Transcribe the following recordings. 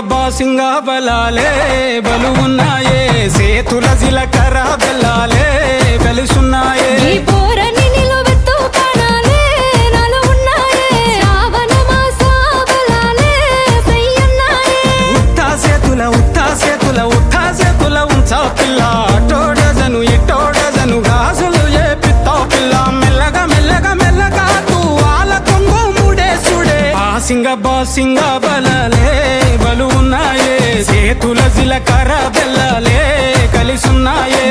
బాసింగ బలాలే బలు ఉన్నాయే సేతుల జిలకర్ర బెల్లాలే కలిసున్నాయే పిల్ల టోడజను ఇటోడజను గాజులు ఏ పిత్తావు పిల్ల మెల్లగా మెల్లగా మెల్లగా తూ ఆల కొంగు ముడేసుడే బాసింగ బలాలే బలు ఉన్నాయే సేతుల జిలకర్ర బెల్లాలే కలిసున్నాయే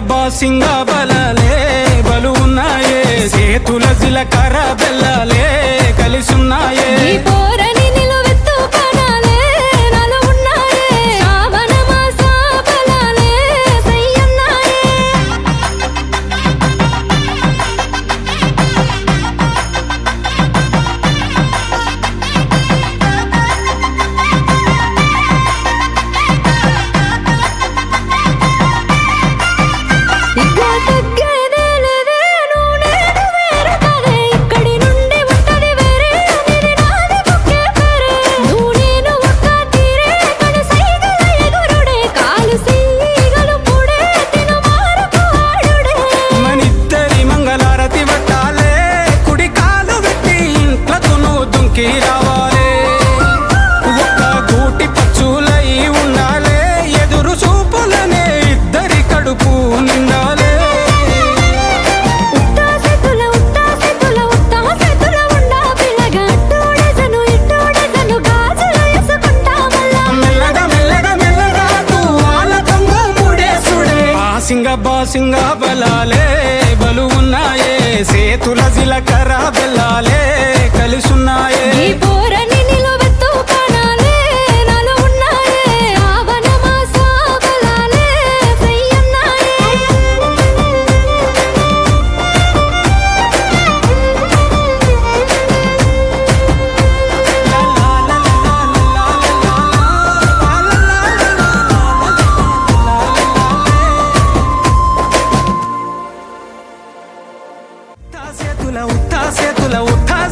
బాసింగ బలాలే బలు ఉన్నాయే సేతుల జిలకర్ర బెల్లాలే కలిసున్నాయే బాసింగ బలాలే బలు ఉన్నాయే సేతుల జిలకర్ర బెల్లాలే కలిసున్నాయే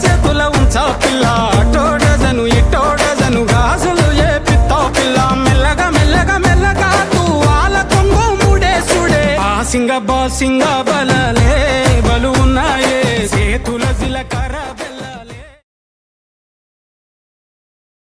చేతుల ఉంచా పిల్ల టోడజను ఇటోడజను గాజులు ఏ పిత్తావు పిల్ల మెల్లగా మెల్లగా మెల్లగా తూ ఆల కొంగు ముడేసుడే బాసింగ బలాలే